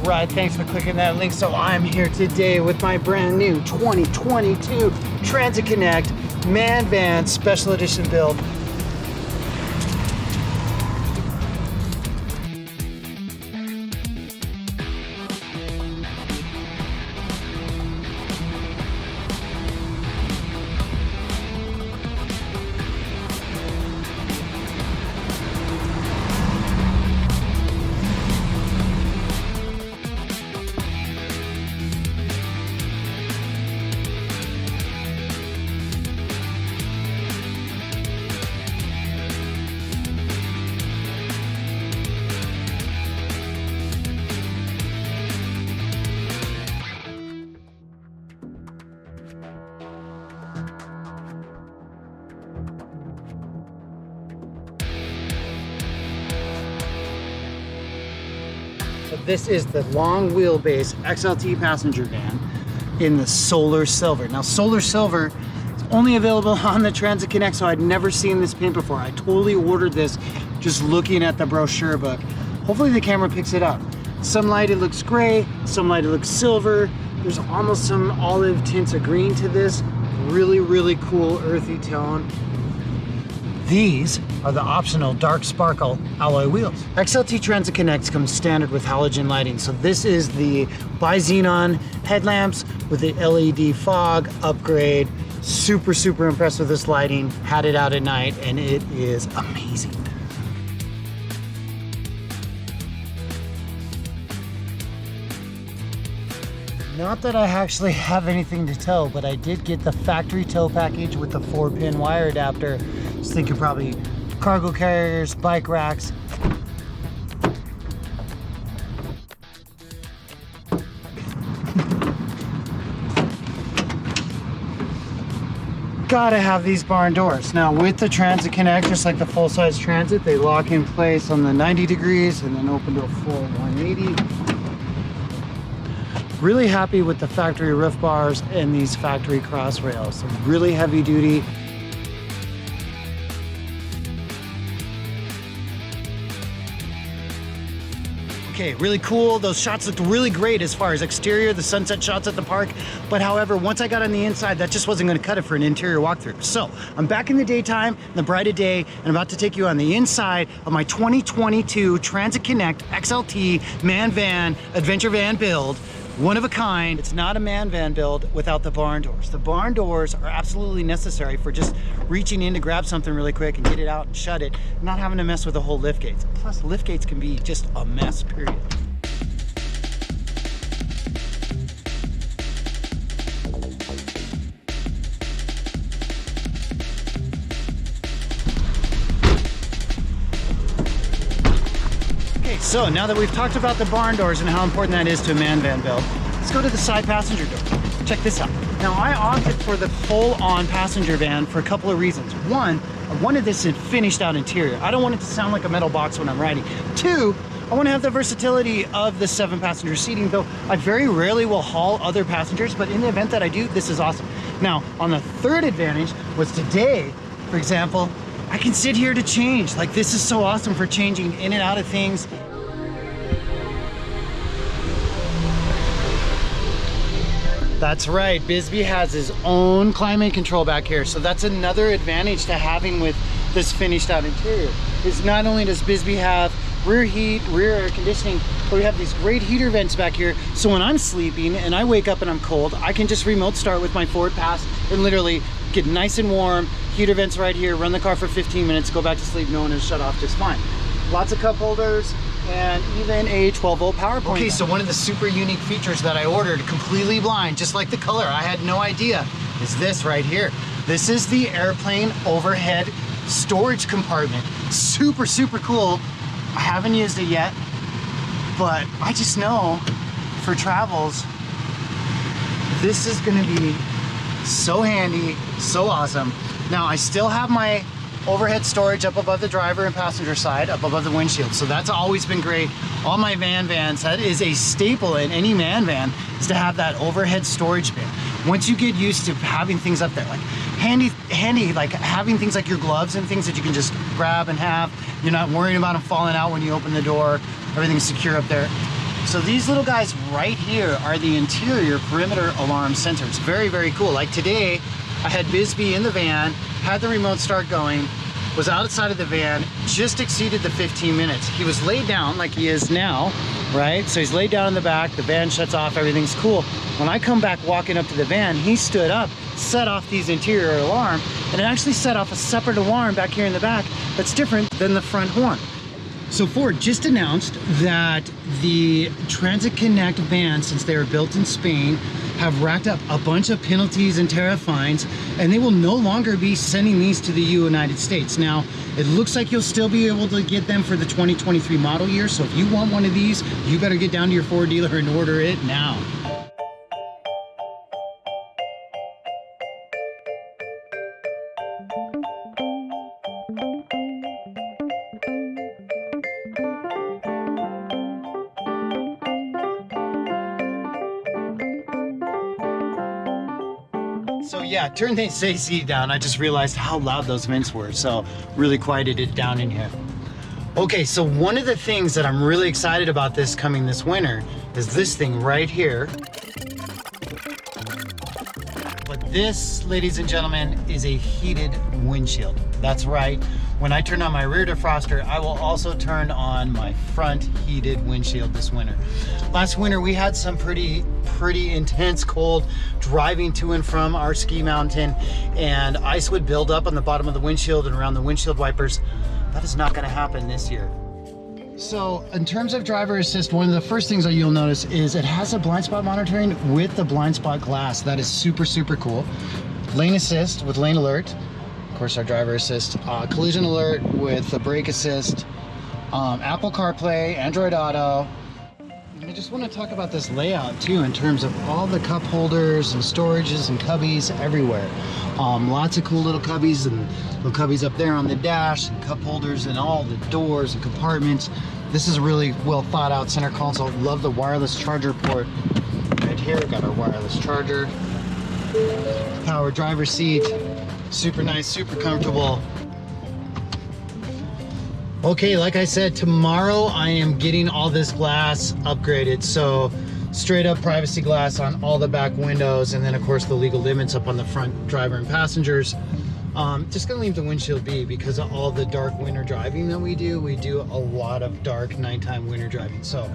ride. Thanks for clicking that link. So I'm here today with my brand new 2022 Transit Connect Man Van Special Edition build. So this is the long wheelbase XLT passenger van in the solar silver. Now solar silver is only available on the Transit Connect, so I'd never seen this paint before. I totally ordered this just looking at the brochure book. Hopefully the camera picks it up. Some light it looks gray, some light it looks silver. There's almost some olive tints of green to this. Really, really cool earthy tone. These are the optional dark sparkle alloy wheels. XLT Transit Connect comes standard with halogen lighting. So this is the bi-xenon headlamps with the LED fog upgrade. Super, super impressed with this lighting. Had it out at night and it is amazing. Not that I actually have anything to tow, but I did get the factory tow package with the 4-pin wire adapter. Just thinking probably cargo carriers, bike racks. Gotta have these barn doors. Now with the Transit Connect, just like the full-size Transit, they lock in place on the 90 degrees and then open to a full 180. Really happy with the factory roof bars and these factory cross rails. So really heavy duty. Okay, really cool. Those shots looked really great as far as exterior, the sunset shots at the park. But however, once I got on the inside, that just wasn't gonna cut it for an interior walkthrough. So I'm back in the daytime, in the bright of day, and I'm about to take you on the inside of my 2022 Transit Connect XLT Man Van Adventure Van build. One of a kind. It's not a man van build without the barn doors. The barn doors are absolutely necessary for just reaching in to grab something really quick and get it out and shut it, not having to mess with the whole lift gates. Plus, lift gates can be just a mess, period. So now that we've talked about the barn doors and how important that is to a man van build, let's go to the side passenger door. Check this out. Now I opted for the full-on passenger van for a couple of reasons. One, I wanted this in finished out interior. I don't want it to sound like a metal box when I'm riding. Two, I want to have the versatility of the 7-passenger seating, though I very rarely will haul other passengers, but in the event that I do, this is awesome. Now, on the third advantage was today, for example, I can sit here to change. Like, this is so awesome for changing in and out of things. That's right, Bisbee has his own climate control back here. So that's another advantage to having with this finished out interior. Is not only does Bisbee have rear heat, rear air conditioning, but we have these great heater vents back here. So when I'm sleeping and I wake up and I'm cold, I can just remote start with my forward pass and literally get nice and warm. Heater vents right here, run the car for 15 minutes, go back to sleep knowing it's shut off just fine. Lots of cup holders, and even a 12-volt power point. Okay, so one of the super unique features that I ordered completely blind, just like the color, I had no idea, is this right here. This is the airplane overhead storage compartment. Super, super cool. I haven't used it yet, but I just know for travels, this is gonna be so handy, so awesome. Now I still have my overhead storage up above the driver and passenger side, up above the windshield. So that's always been great. All my vans, that is a staple in any man van, is to have that overhead storage bin. Once you get used to having things up there, like handy, like having things like your gloves and things that you can just grab and have. You're not worrying about them falling out when you open the door. Everything's secure up there. So these little guys right here are the interior perimeter alarm sensors. Very, very cool. Like today, I had Bisbee in the van, had the remote start going, was outside of the van, just exceeded the 15 minutes. He was laid down like he is now, right? So he's laid down in the back, the van shuts off, everything's cool. When I come back walking up to the van, he stood up, set off these interior alarm, and it actually set off a separate alarm back here in the back that's different than the front horn. So Ford just announced that the Transit Connect vans, since they were built in Spain, have racked up a bunch of penalties and tariff fines, and they will no longer be sending these to the United States. Now, it looks like you'll still be able to get them for the 2023 model year, so if you want one of these, you better get down to your Ford dealer and order it now. So yeah, turn the AC down. I just realized how loud those vents were, so really quieted it down in here. Okay, so one of the things that I'm really excited about this coming this winter is this thing right here. But this, ladies and gentlemen, is a heated windshield. That's right. When I turn on my rear defroster, I will also turn on my front heated windshield this winter. Last winter, we had some pretty intense cold driving to and from our ski mountain, and ice would build up on the bottom of the windshield and around the windshield wipers. That is not going to happen this year. So in terms of driver assist, one of the first things that you'll notice is it has a blind spot monitoring with the blind spot glass. That is super, super cool. Lane assist with lane alert. Of course, our driver assist. Collision alert with the brake assist. Apple CarPlay, Android Auto. And I just want to talk about this layout too in terms of all the cup holders and storages and cubbies everywhere. Lots of cool little cubbies and little cubbies up there on the dash and cup holders and all the doors and compartments. This is a really well thought out center console. Love the wireless charger port right here. Got our wireless charger. Power driver seat. Super nice, super comfortable. Okay, like I said, tomorrow I am getting all this glass upgraded. So straight up privacy glass on all the back windows, and then of course the legal limits up on the front driver and passengers. Just gonna leave the windshield be because of all the dark winter driving that we do. We do a lot of dark nighttime winter driving. So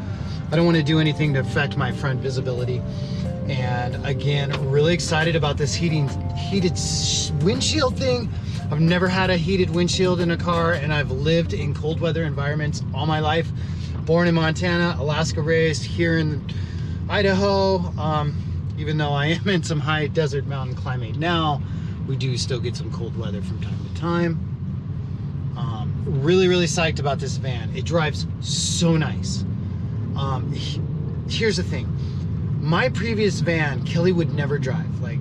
I don't want to do anything to affect my front visibility. And again, really excited about this heated windshield thing. I've never had a heated windshield in a car, and I've lived in cold weather environments all my life. Born in Montana, Alaska raised, here in Idaho. Even though I am in some high desert mountain climate now, we do still get some cold weather from time to time. Really, really psyched about this van. It drives so nice. Here's the thing. My previous van, Kelly would never drive. Like,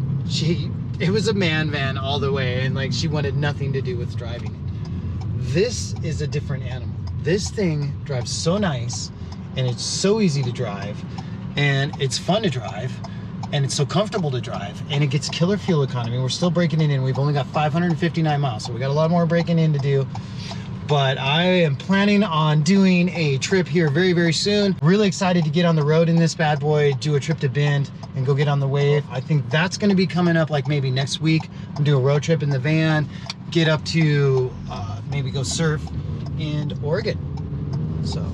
it was a man van all the way, and like she wanted nothing to do with driving it. This is a different animal. This thing drives so nice, and it's so easy to drive, and it's fun to drive, and it's so comfortable to drive, and it gets killer fuel economy. We're still breaking it in. We've only got 559 miles, so we got a lot more breaking in to do. But I am planning on doing a trip here very, very soon. Really excited to get on the road in this bad boy, do a trip to Bend and go get on the wave. I think that's gonna be coming up like maybe next week. I'm gonna do a road trip in the van, get up to maybe go surf in Oregon. So